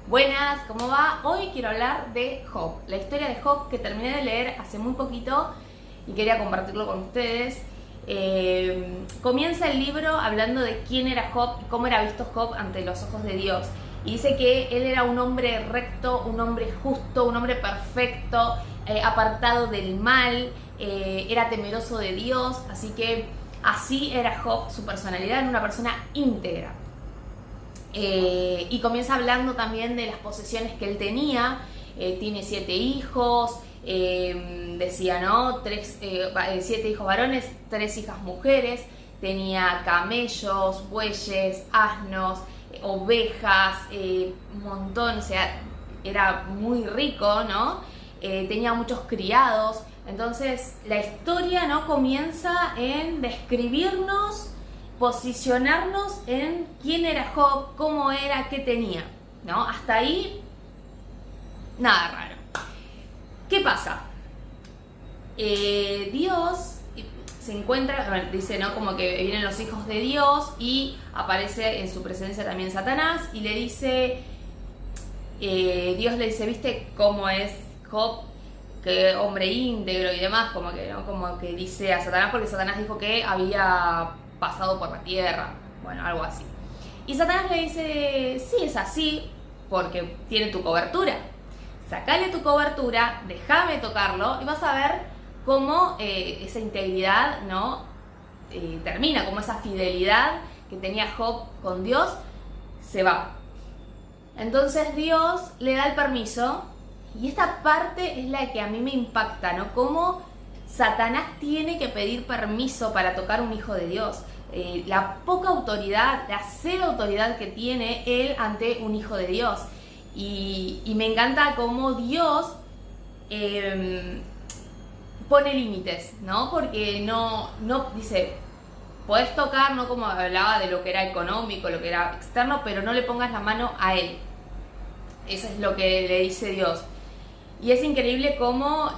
Buenas, ¿cómo va? Hoy quiero hablar de Job, la historia de Job que terminé de leer hace muy poquito y quería compartirlo con ustedes. Comienza el libro hablando de quién era Job y cómo era visto Job ante los ojos de Dios. Y dice que él era un hombre recto, un hombre justo, un hombre perfecto, apartado del mal, era temeroso de Dios, así que así era Job, su personalidad, era una persona íntegra. Y comienza hablando también de las posesiones que él tenía. Tiene 7 hijos, decía, ¿no? 7 hijos varones, 3 hijas mujeres. Tenía camellos, bueyes, asnos, ovejas, un montón, o sea, era muy rico, ¿no? Tenía muchos criados. Entonces la historia, ¿no?, comienza en describirnos, posicionarnos en quién era Job, cómo era, qué tenía, ¿no? Hasta ahí, nada raro. ¿Qué pasa? Dios se encuentra, dice, ¿no?, como que vienen los hijos de Dios y aparece en su presencia también Satanás y le dice, Dios le dice, ¿viste cómo es Job? Que hombre íntegro y demás, como que, ¿no?, como que dice a Satanás, porque Satanás dijo que había pasado por la tierra, bueno, algo así. Y Satanás le dice, sí, es así, porque tiene tu cobertura. Sacale tu cobertura, déjame tocarlo y vas a ver cómo esa integridad, ¿no?, termina, cómo esa fidelidad que tenía Job con Dios se va. Entonces Dios le da el permiso y esta parte es la que a mí me impacta, ¿no? Cómo Satanás tiene que pedir permiso para tocar un hijo de Dios. La poca autoridad, la cero autoridad que tiene él ante un hijo de Dios. Y me encanta cómo Dios pone límites, ¿no? Porque no dice, podés tocar, ¿no?, como hablaba de lo que era económico, lo que era externo, pero no le pongas la mano a él. Eso es lo que le dice Dios. Y es increíble cómo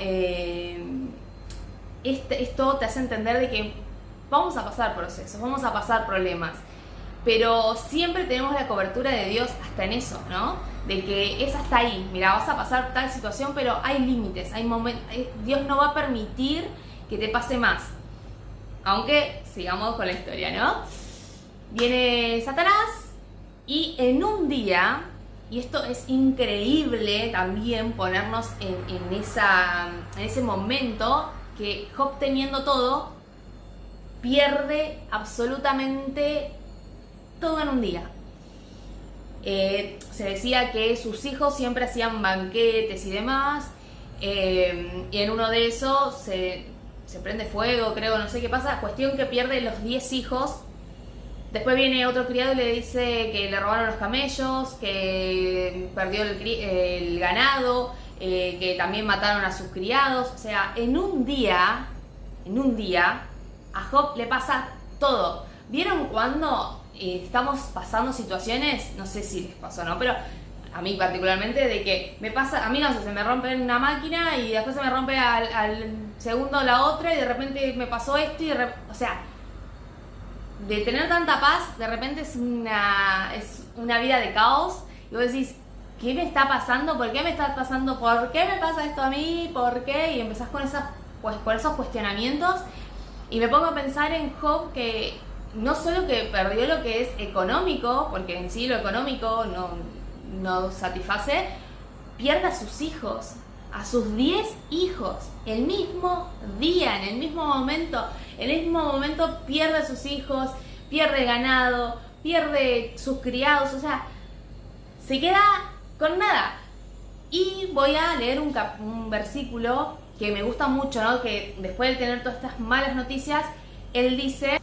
esto te hace entender de que vamos a pasar procesos, vamos a pasar problemas, pero siempre tenemos la cobertura de Dios hasta en eso, ¿no? De que es hasta ahí, mira, vas a pasar tal situación, pero hay límites, hay momentos, Dios no va a permitir que te pase más. Aunque sigamos con la historia, ¿no? Viene Satanás y en un día, y esto es increíble también ponernos en ese momento, que Job, teniendo todo, pierde absolutamente todo en un día. Se decía que sus hijos siempre hacían banquetes y demás, y en uno de esos se prende fuego, creo, no sé qué pasa, cuestión que pierde los 10 hijos. Después viene otro criado y le dice que le robaron los camellos, que perdió el ganado, que también mataron a sus criados. O sea, en un día, a Job le pasa todo. ¿Vieron cuando estamos pasando situaciones? No sé si les pasó o no, pero a mí particularmente, de que me pasa, a mí no sé, se me rompe una máquina y después se me rompe al segundo la otra y de repente me pasó esto y o sea, de tener tanta paz, de repente es una vida de caos y vos decís, ¿qué me está pasando? ¿Por qué me está pasando? ¿Por qué me pasa esto a mí? ¿Por qué? Y empezás con esos cuestionamientos y me pongo a pensar en Job, que no solo que perdió lo que es económico, porque en sí lo económico no satisface, pierde a sus hijos, a sus 10 hijos, el mismo día, en el mismo momento pierde a sus hijos, pierde ganado, pierde sus criados, o sea, se queda con nada. Y voy a leer un versículo que me gusta mucho, ¿no? Que después de tener todas estas malas noticias, él dice,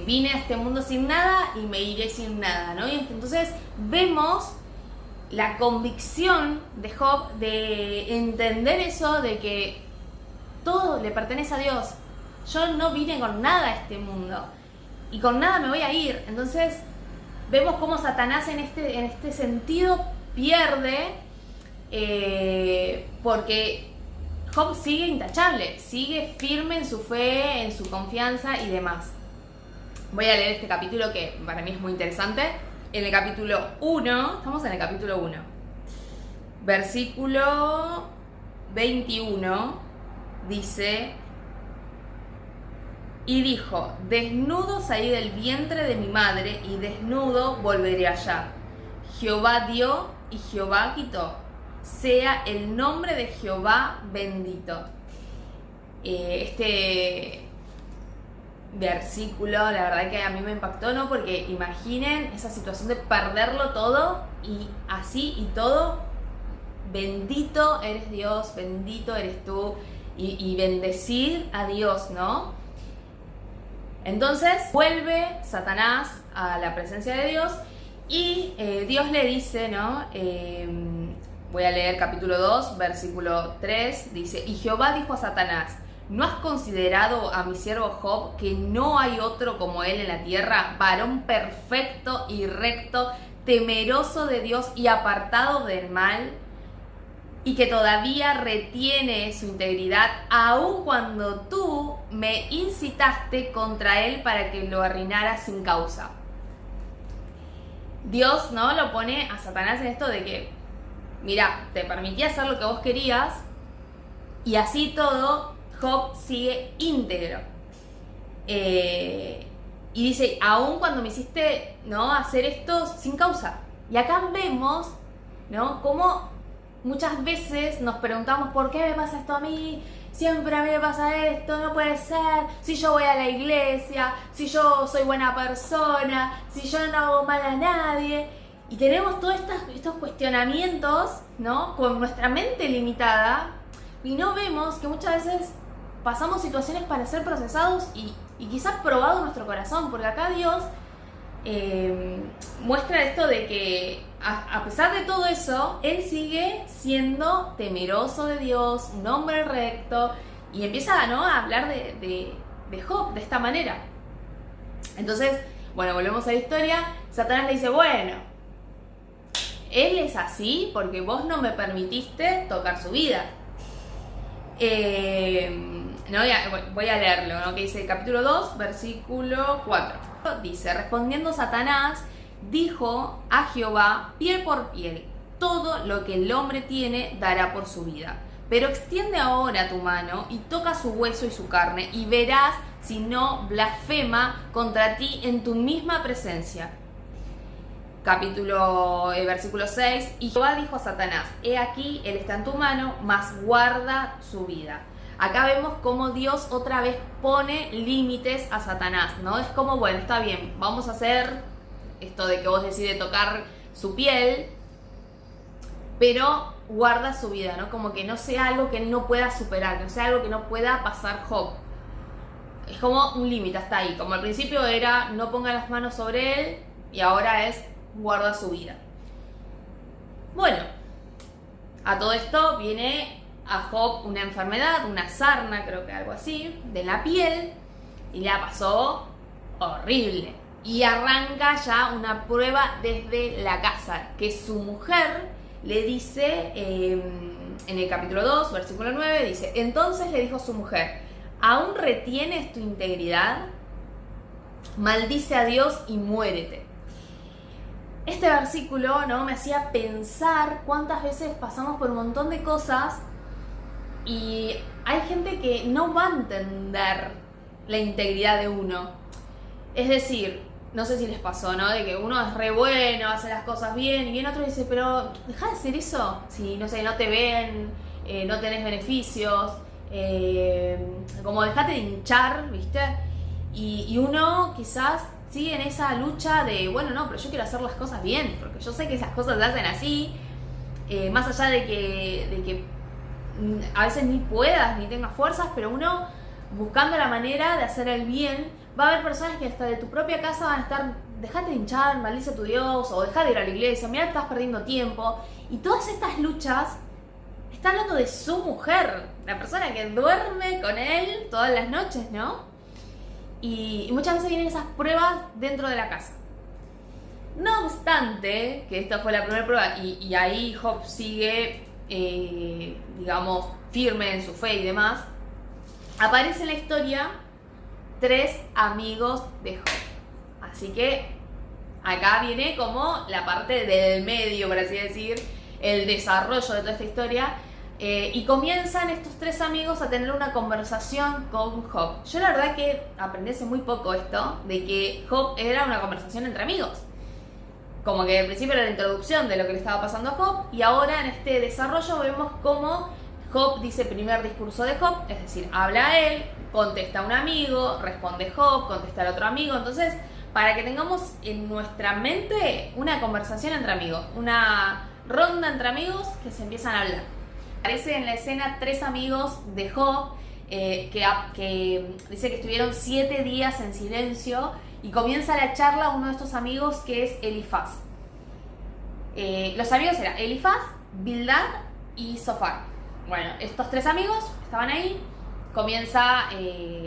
vine a este mundo sin nada y me iré sin nada, ¿no? Y entonces vemos la convicción de Job de entender eso, de que todo le pertenece a Dios. Yo no vine con nada a este mundo y con nada me voy a ir. Entonces vemos cómo Satanás en este sentido pierde, porque Job sigue intachable, sigue firme en su fe, en su confianza y demás. Voy a leer este capítulo que para mí es muy interesante. en el capítulo 1, estamos en el capítulo 1, versículo 21, dice: y dijo, desnudo salí del vientre de mi madre y desnudo volveré allá. Jehová dio y Jehová quitó. Sea el nombre de Jehová bendito. Este versículo, la verdad que a mí me impactó, ¿no? Porque imaginen esa situación de perderlo todo y así y todo. Bendito eres Dios, bendito eres tú, y bendecir a Dios, ¿no? Entonces vuelve Satanás a la presencia de Dios y Dios le dice, ¿no? Voy a leer capítulo 2, versículo 3, dice: y Jehová dijo a Satanás, ¿no has considerado a mi siervo Job, que no hay otro como él en la tierra, varón perfecto y recto, temeroso de Dios y apartado del mal, y que todavía retiene su integridad, aun cuando tú me incitaste contra él para que lo arruinara sin causa? Dios, ¿no?, lo pone a Satanás en esto de que, mira, te permití hacer lo que vos querías, y así todo, Job sigue íntegro. Y dice, aun cuando me hiciste, ¿no?, hacer esto sin causa. Y acá vemos, ¿no?, cómo muchas veces nos preguntamos, ¿por qué me pasa esto a mí? Siempre a mí me pasa esto, no puede ser. Si yo voy a la iglesia, si yo soy buena persona, si yo no hago mal a nadie. Y tenemos todos estos cuestionamientos, ¿no?, con nuestra mente limitada, y no vemos que muchas veces pasamos situaciones para ser procesados y quizás probados nuestro corazón, porque acá Dios muestra esto de que a pesar de todo eso, Él sigue siendo temeroso de Dios, un hombre recto, y empieza, ¿no?, a hablar de Job de esta manera. Entonces, bueno, volvemos a la historia. Satanás le dice, bueno, él es así porque vos no me permitiste tocar su vida. No, voy a leerlo, ¿no?, que dice capítulo 2, versículo 4. Dice, respondiendo Satanás, dijo a Jehová, piel por piel, todo lo que el hombre tiene dará por su vida. Pero extiende ahora tu mano y toca su hueso y su carne, y verás si no blasfema contra ti en tu misma presencia. Versículo 6, y Jehová dijo a Satanás, he aquí, él está en tu mano, mas guarda su vida. Acá vemos cómo Dios otra vez pone límites a Satanás, ¿no? Es como, bueno, está bien, vamos a hacer esto de que vos decides tocar su piel, pero guarda su vida, ¿no? Como que no sea algo que él no pueda superar, que no sea algo que no pueda pasar Job. Es como un límite, hasta ahí. Como al principio era no ponga las manos sobre él, y ahora es guarda su vida. Bueno, a todo esto viene a Job una enfermedad, una sarna, creo que algo así, de la piel, y la pasó horrible. Y arranca ya una prueba desde la casa, que su mujer le dice, en el capítulo 2, versículo 9, dice, entonces le dijo su mujer, ¿aún retienes tu integridad? Maldice a Dios y muérete. Este versículo, ¿no?, me hacía pensar cuántas veces pasamos por un montón de cosas y hay gente que no va a entender la integridad de uno. Es decir, no sé si les pasó, ¿no?, de que uno es re bueno, hace las cosas bien, y viene otro y dice, pero deja de hacer eso, si no sé, no te ven, no tenés beneficios, como dejate de hinchar, ¿viste? Y uno quizás sigue en esa lucha de, bueno, no, pero yo quiero hacer las cosas bien, porque yo sé que esas cosas se hacen así, más allá de que a veces ni puedas, ni tengas fuerzas, pero uno buscando la manera de hacer el bien. Va a haber personas que hasta de tu propia casa van a estar, dejate de hinchar, maldice a tu Dios, o deja de ir a la iglesia, mira que estás perdiendo tiempo. Y todas estas luchas, está hablando de su mujer, la persona que duerme con él todas las noches, ¿no? Y muchas veces vienen esas pruebas dentro de la casa. No obstante, que esta fue la primera prueba, y ahí Job sigue, digamos, firme en su fe y demás, aparece en la historia 3 amigos de Job. Así que acá viene como la parte del medio, por así decir, el desarrollo de toda esta historia. Y comienzan estos tres amigos a tener una conversación con Job. Yo la verdad que aprendí hace muy poco esto, de que Job era una conversación entre amigos. Como que al principio era la introducción de lo que le estaba pasando a Job, y ahora en este desarrollo vemos cómo Job dice el primer discurso de Job, es decir, habla él, contesta a un amigo, responde Job, contesta al otro amigo. Entonces, para que tengamos en nuestra mente una conversación entre amigos, una ronda entre amigos que se empiezan a hablar. Aparece en la escena tres amigos de Job que dice que estuvieron 7 días en silencio, y comienza la charla uno de estos amigos que es Elifaz. Los amigos eran Elifaz, Bildad y Zofar. Bueno, estos tres amigos estaban ahí. Comienza a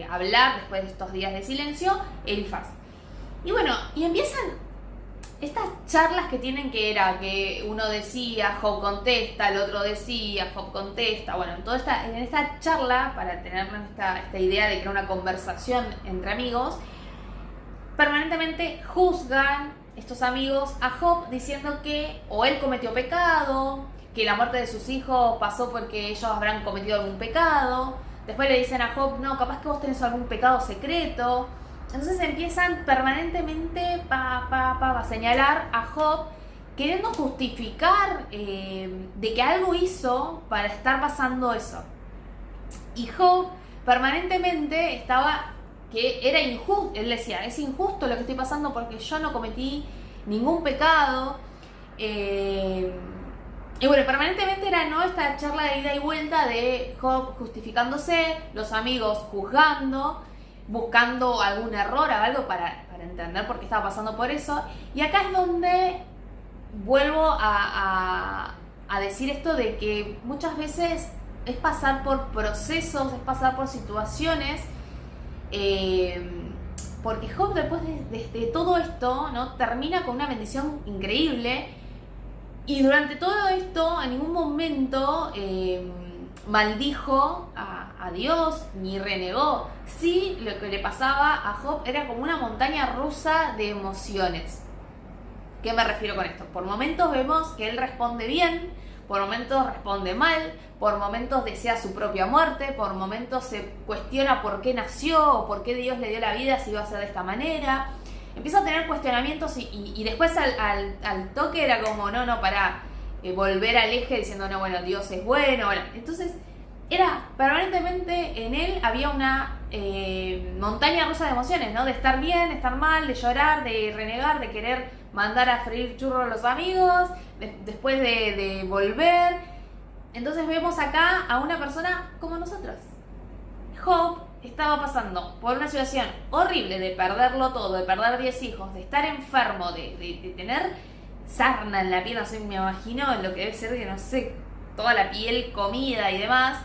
hablar después de estos días de silencio Elifaz. Y bueno, y empiezan estas charlas que tienen, que era que uno decía, Job contesta, el otro decía, Job contesta. Bueno, en esta charla, para tener esta idea de que era una conversación entre amigos, permanentemente juzgan estos amigos a Job diciendo que o él cometió pecado, que la muerte de sus hijos pasó porque ellos habrán cometido algún pecado. Después le dicen a Job, no, capaz que vos tenés algún pecado secreto. Entonces empiezan permanentemente a señalar a Job, queriendo justificar de que algo hizo para estar pasando eso. Y Job permanentemente estaba, que era injusto. Él decía, es injusto lo que estoy pasando porque yo no cometí ningún pecado. Y bueno, permanentemente era, ¿no?, esta charla de ida y vuelta de Job justificándose, los amigos juzgando, buscando algún error o algo para entender por qué estaba pasando por eso. Y acá es donde vuelvo a decir esto de que muchas veces es pasar por procesos, es pasar por situaciones, porque Job después de todo esto, ¿no?, termina con una bendición increíble. Y durante todo esto, en ningún momento maldijo a Dios ni renegó. Sí, lo que le pasaba a Job era como una montaña rusa de emociones. ¿Qué me refiero con esto? Por momentos vemos que él responde bien, por momentos responde mal, por momentos desea su propia muerte, por momentos se cuestiona por qué nació o por qué Dios le dio la vida si iba a ser de esta manera. Empieza a tener cuestionamientos y después al toque era como, no, para volver al eje diciendo, no, bueno, Dios es bueno. Bueno, entonces era permanentemente en él, había una montaña rusa de emociones, ¿no? De estar bien, de estar mal, de llorar, de renegar, de querer mandar a freír churros a los amigos, después de volver. Entonces vemos acá a una persona como nosotros. Job estaba pasando por una situación horrible de perderlo todo, de perder 10 hijos, de estar enfermo, de tener sarna en la piel, no sé, me imagino lo que debe ser, que no sé, toda la piel, comida y demás,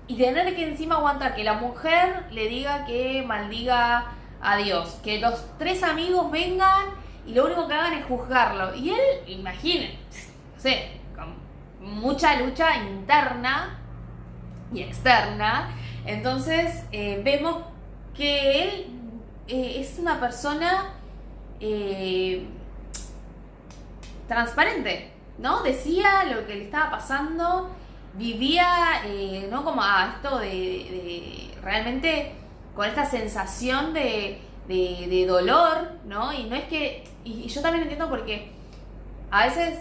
y tener que encima aguantar que la mujer le diga que maldiga a Dios, que los tres amigos vengan y lo único que hagan es juzgarlo, y él, imaginen, no sé, con mucha lucha interna y externa. Entonces vemos que él es una persona transparente, ¿no? Decía lo que le estaba pasando, vivía, ¿no?, como esto de realmente con esta sensación de dolor, ¿no? Y no es que, y yo también entiendo porque a veces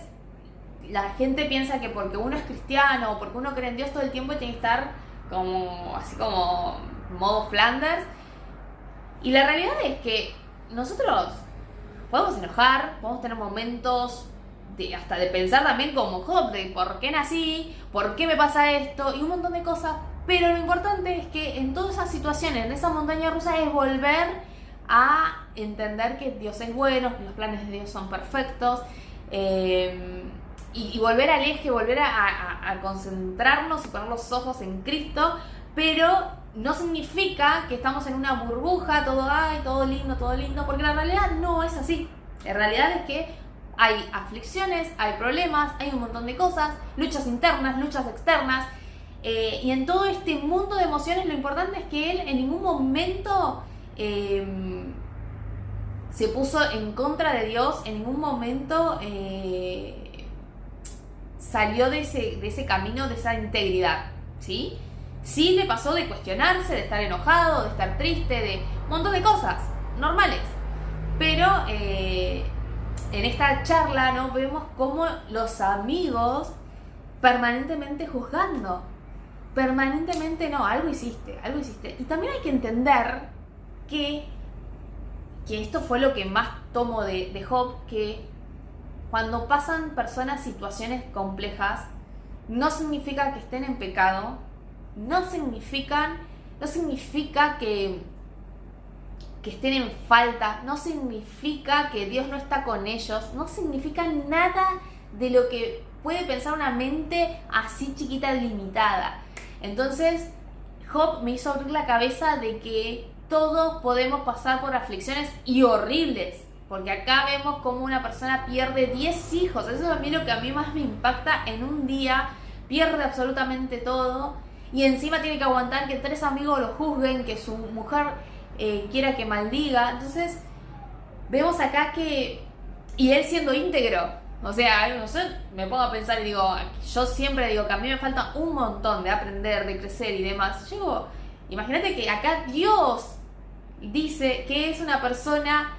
la gente piensa que porque uno es cristiano o porque uno cree en Dios todo el tiempo tiene que estar como así como modo Flanders, y la realidad es que nosotros podemos enojar, podemos tener momentos hasta de pensar también como Job, de por qué nací, por qué me pasa esto y un montón de cosas, pero lo importante es que en todas esas situaciones, en esa montaña rusa, es volver a entender que Dios es bueno, que los planes de Dios son perfectos, y volver al eje, volver a concentrarnos y poner los ojos en Cristo, pero no significa que estamos en una burbuja, todo lindo, porque la realidad no es así. La realidad es que hay aflicciones, hay problemas, hay un montón de cosas, luchas internas, luchas externas, y en todo este mundo de emociones lo importante es que él en ningún momento se puso en contra de Dios, en ningún momento salió de ese camino, de esa integridad, ¿sí? Sí le pasó de cuestionarse, de estar enojado, de estar triste, de un montón de cosas normales. Pero en esta charla, ¿no?, vemos cómo los amigos permanentemente juzgando. Permanentemente, no, algo hiciste. Y también hay que entender que esto fue lo que más tomo de Job, que cuando pasan personas situaciones complejas, no significa que estén en pecado, no significa que estén en falta, no significa que Dios no está con ellos, no significa nada de lo que puede pensar una mente así chiquita, limitada. Entonces, Job me hizo abrir la cabeza de que todos podemos pasar por aflicciones y horribles, porque acá vemos cómo una persona pierde 10 hijos. Eso es a mí lo que a mí más me impacta. En un día pierde absolutamente todo y encima tiene que aguantar que 3 amigos lo juzguen, que su mujer quiera que maldiga. Entonces vemos acá que, y él siendo íntegro, o sea, no sé, me pongo a pensar y digo, yo siempre digo que a mí me falta un montón de aprender, de crecer y demás. Imagínate que acá Dios dice que es una persona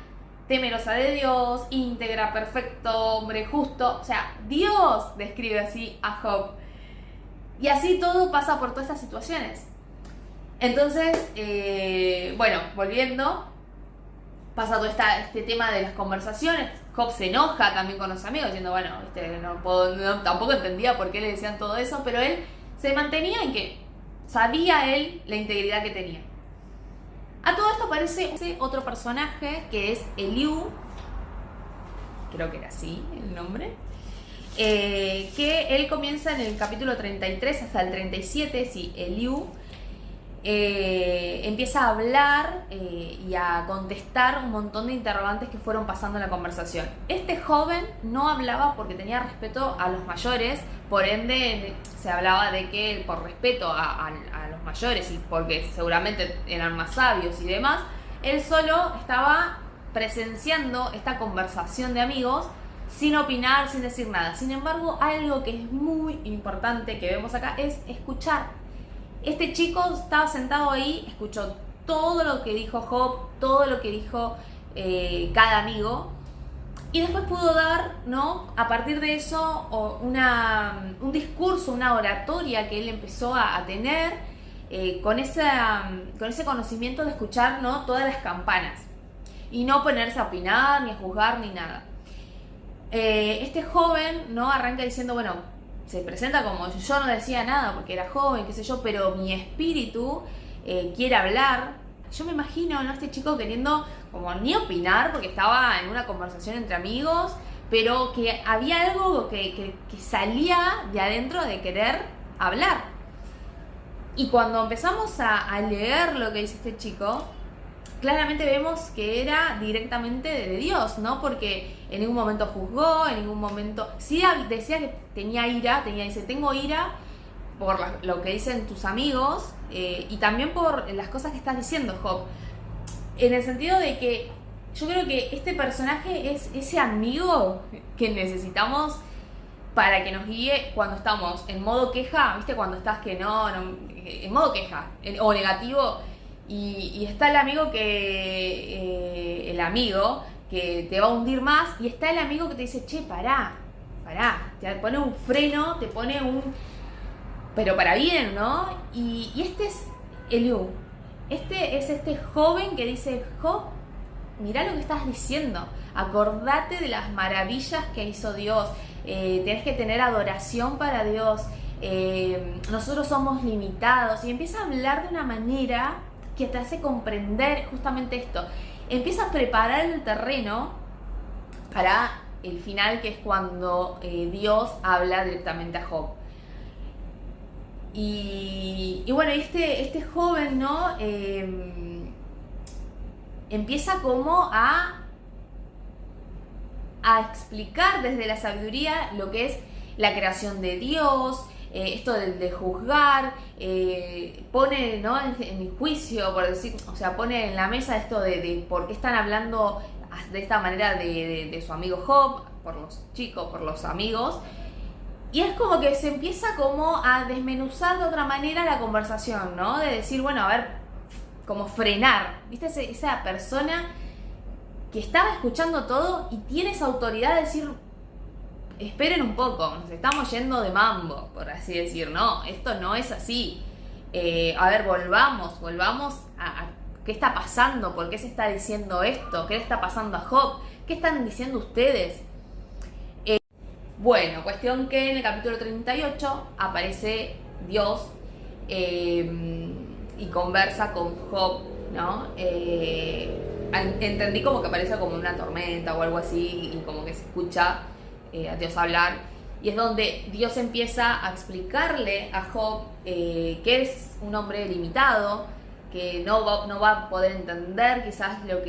temerosa de Dios, íntegra, perfecto, hombre justo. O sea, Dios describe así a Job. Y así todo pasa por todas estas situaciones. Entonces, bueno, volviendo, pasa todo este tema de las conversaciones. Job se enoja también con los amigos, diciendo, bueno, tampoco entendía por qué le decían todo eso, pero él se mantenía en que sabía él la integridad que tenía. A todo esto aparece otro personaje que es Eliú, creo que era así el nombre, que él comienza en el capítulo 33 hasta el 37, sí, Eliú empieza a hablar y a contestar un montón de interrogantes que fueron pasando en la conversación. Este joven no hablaba porque tenía respeto a los mayores, por ende se hablaba de que por respeto a los mayores y porque seguramente eran más sabios y demás, él solo estaba presenciando esta conversación de amigos sin opinar, sin decir nada. Sin embargo, algo que es muy importante que vemos acá es escuchar. Este chico estaba sentado ahí, escuchó todo lo que dijo Job, todo lo que dijo cada amigo, y después pudo dar, ¿no?, a partir de eso un discurso, una oratoria que él empezó a tener con ese conocimiento de escuchar, ¿no?, todas las campanas y no ponerse a opinar, ni a juzgar, ni nada. Este joven, ¿no?, arranca diciendo, bueno, se presenta como yo no decía nada porque era joven, qué sé yo, pero mi espíritu quiere hablar. Yo me imagino, ¿no?, este chico queriendo como ni opinar porque estaba en una conversación entre amigos, pero que había algo que salía de adentro de querer hablar. Y cuando empezamos a leer lo que dice este chico, claramente vemos que era directamente de Dios, ¿no? Porque en ningún momento juzgó, en ningún momento... Sí decía que tenía ira, dice, tengo ira por lo que dicen tus amigos y también por las cosas que estás diciendo, Job. En el sentido de que yo creo que este personaje es ese amigo que necesitamos para que nos guíe cuando estamos en modo queja, ¿viste? Cuando estás que no en modo queja o negativo... Y está el amigo que te va a hundir más, y está el amigo que te dice, che, pará, te pone un freno, te pone pero para bien, ¿no? Y este es Eliú, este joven que dice, Job, mirá lo que estás diciendo, acordate de las maravillas que hizo Dios, tenés que tener adoración para Dios, nosotros somos limitados, y empieza a hablar de una manera que te hace comprender justamente esto. Empieza a preparar el terreno para el final, que es cuando Dios habla directamente a Job. Y bueno, este joven, ¿no? Empieza como a explicar desde la sabiduría lo que es la creación de Dios, esto de juzgar, pone, ¿no?, en el juicio, por decir, o sea, pone en la mesa esto de por qué están hablando de esta manera de su amigo Job, por los chicos, por los amigos. Y es como que se empieza como a desmenuzar de otra manera la conversación, ¿no? De decir, bueno, a ver, como frenar, ¿viste? Esa persona que estaba escuchando todo y tiene esa autoridad de decir, esperen un poco, nos estamos yendo de mambo, por así decir, no, esto no es así. A ver, volvamos a qué está pasando, por qué se está diciendo esto, qué le está pasando a Job, qué están diciendo ustedes. Bueno, cuestión que en el capítulo 38 aparece Dios y conversa con Job, ¿no? Entendí como que aparece como una tormenta o algo así y como que se escucha a Dios hablar, y es donde Dios empieza a explicarle a Job que es un hombre limitado, que no va a poder entender quizás los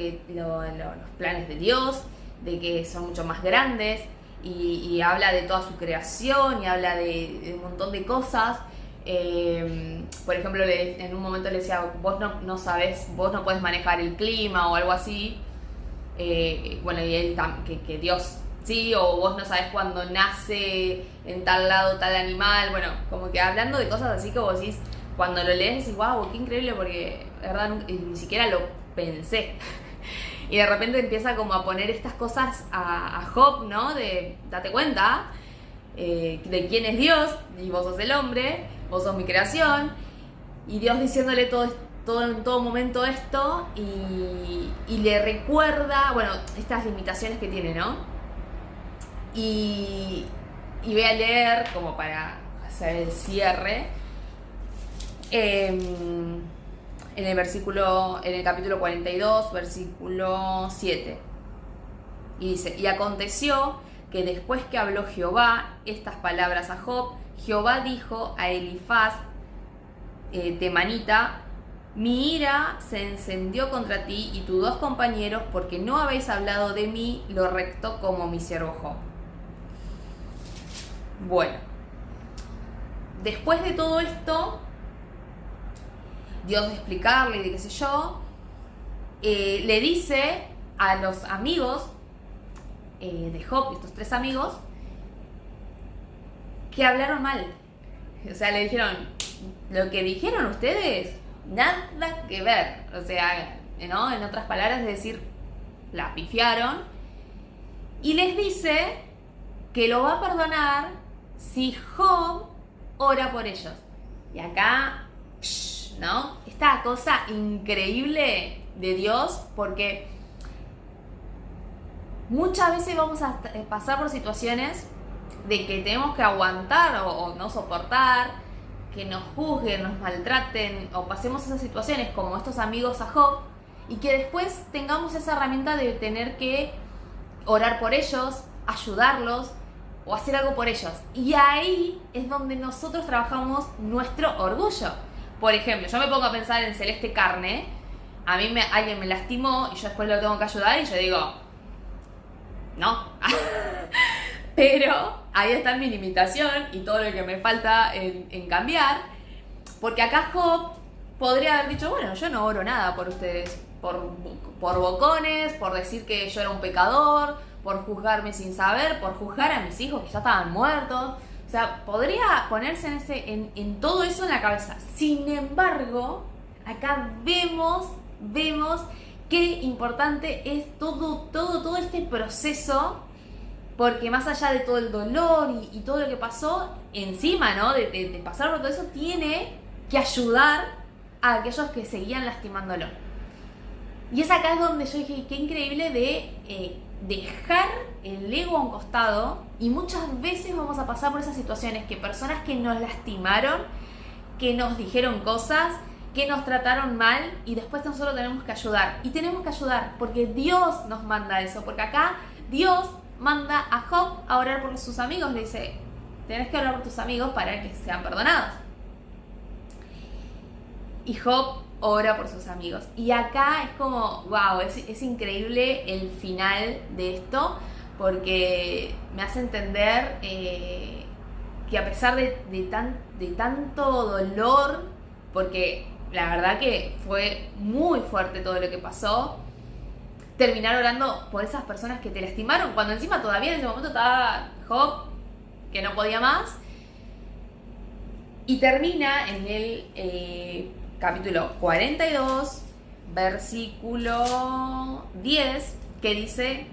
planes de Dios, de que son mucho más grandes, y habla de toda su creación y habla de un montón de cosas. Por ejemplo, en un momento le decía, vos no sabés, vos no podés manejar el clima o algo así. Bueno, y él que Dios sí, o vos no sabés cuándo nace en tal lado tal animal. Bueno, como que hablando de cosas así que vos decís, cuando lo lees decís, wow, qué increíble, porque la verdad ni siquiera lo pensé. Y de repente empieza como a poner estas cosas a Job, ¿no? De, date cuenta de quién es Dios, y vos sos el hombre, vos sos mi creación, y Dios diciéndole en todo momento esto, y le recuerda, bueno, estas limitaciones que tiene, ¿no? Y voy a leer, como para hacer el cierre, en el capítulo 42, versículo 7. Y dice, y aconteció que después que habló Jehová estas palabras a Job, Jehová dijo a Elifaz temanita, mi ira se encendió contra ti y tus dos compañeros, porque no habéis hablado de mí lo recto como mi siervo Job. Bueno, después de todo esto, Dios de explicarle y de qué sé yo, le dice a los amigos de Job, estos tres amigos, que hablaron mal. O sea, le dijeron, lo que dijeron ustedes, nada que ver. O sea, ¿no? En otras palabras, es decir, la pifiaron. Y les dice que lo va a perdonar si Job ora por ellos. Y acá, ¿no? Esta cosa increíble de Dios, porque muchas veces vamos a pasar por situaciones de que tenemos que aguantar o no soportar, que nos juzguen, nos maltraten, o pasemos esas situaciones como estos amigos a Job, y que después tengamos esa herramienta de tener que orar por ellos, ayudarlos o hacer algo por ellos. Y ahí es donde nosotros trabajamos nuestro orgullo. Por ejemplo, yo me pongo a pensar en Celeste Carne, a mí alguien me lastimó y yo después lo tengo que ayudar y yo digo, no. Pero ahí está mi limitación y todo lo que me falta en cambiar. Porque acá Job podría haber dicho, bueno, yo no oro nada por ustedes, por bocones, por decir que yo era un pecador, por juzgarme sin saber, por juzgar a mis hijos que ya estaban muertos. O sea, podría ponerse en todo eso en la cabeza. Sin embargo, acá vemos qué importante es todo este proceso, porque más allá de todo el dolor y todo lo que pasó encima, ¿no? De pasar por todo eso, tiene que ayudar a aquellos que seguían lastimándolo. Y es acá donde yo dije, qué increíble de dejar el ego a un costado, y muchas veces vamos a pasar por esas situaciones que personas que nos lastimaron, que nos dijeron cosas, que nos trataron mal, y después nosotros tenemos que ayudar. Y tenemos que ayudar porque Dios nos manda eso, porque acá Dios manda a Job a orar por sus amigos, le dice, tenés que orar por tus amigos para que sean perdonados. Y Job ora por sus amigos. Y acá es como, wow, es increíble el final de esto, porque me hace entender que a pesar de tanto dolor, porque la verdad que fue muy fuerte todo lo que pasó, terminar orando por esas personas que te lastimaron, cuando encima todavía en ese momento estaba Job, que no podía más. Y termina en el capítulo 42, versículo 10, que dice,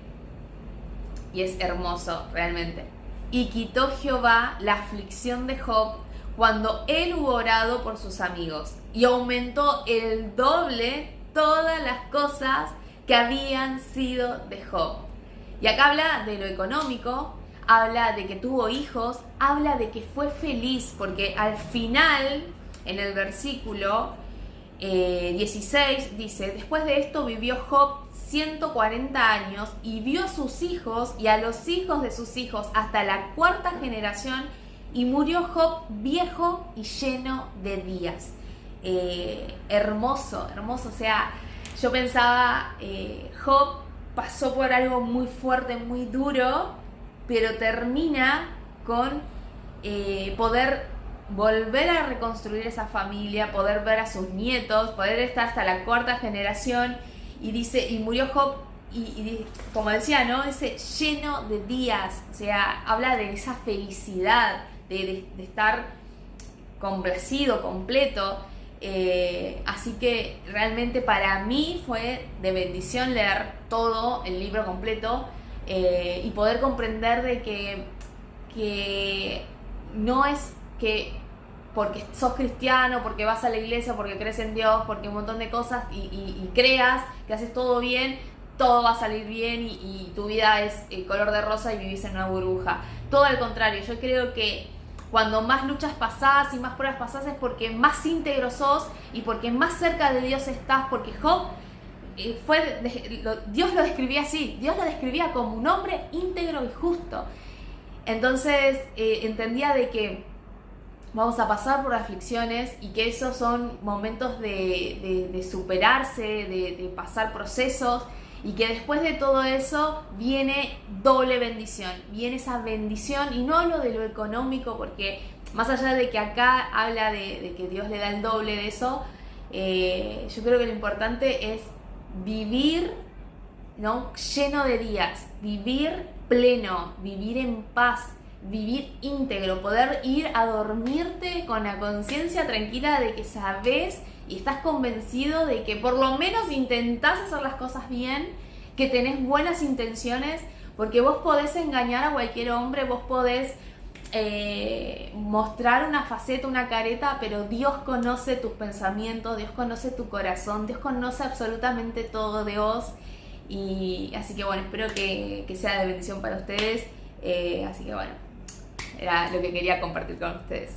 y es hermoso realmente: y quitó Jehová la aflicción de Job cuando él hubo orado por sus amigos, y aumentó el doble todas las cosas que habían sido de Job. Y acá habla de lo económico, habla de que tuvo hijos, habla de que fue feliz, porque al final, en el versículo 16, dice: después de esto vivió Job 140 años y vio a sus hijos y a los hijos de sus hijos hasta la cuarta generación, y murió Job viejo y lleno de días. Hermoso, hermoso. O sea, yo pensaba, Job pasó por algo muy fuerte, muy duro, pero termina con poder volver a reconstruir esa familia, poder ver a sus nietos, poder estar hasta la cuarta generación. Y dice, y murió Job, y como decía, ¿no? Ese lleno de días. O sea, habla de esa felicidad, de estar complacido, completo. Así que realmente para mí fue de bendición leer todo el libro completo, y poder comprender de que no es que porque sos cristiano, porque vas a la iglesia, porque crees en Dios, porque un montón de cosas y creas que haces todo bien, todo va a salir bien y tu vida es color de rosa y vivís en una burbuja. Todo al contrario, yo creo que cuando más luchas pasás y más pruebas pasás es porque más íntegro sos y porque más cerca de Dios estás, porque Job Dios lo describía así, Dios lo describía como un hombre íntegro y justo. Entonces entendía de que vamos a pasar por aflicciones y que esos son momentos de superarse, de pasar procesos, y que después de todo eso viene doble bendición, viene esa bendición. Y no hablo de lo económico, porque más allá de que acá habla de que Dios le da el doble de eso, yo creo que lo importante es vivir, ¿no?, lleno de días, vivir pleno, vivir en paz, vivir íntegro, poder ir a dormirte con la conciencia tranquila de que sabes y estás convencido de que por lo menos intentás hacer las cosas bien, que tenés buenas intenciones, porque vos podés engañar a cualquier hombre, vos podés mostrar una faceta, una careta, pero Dios conoce tus pensamientos, Dios conoce tu corazón, Dios conoce absolutamente todo de vos. Y así que bueno, espero que sea de bendición para ustedes. Así que bueno, era lo que quería compartir con ustedes.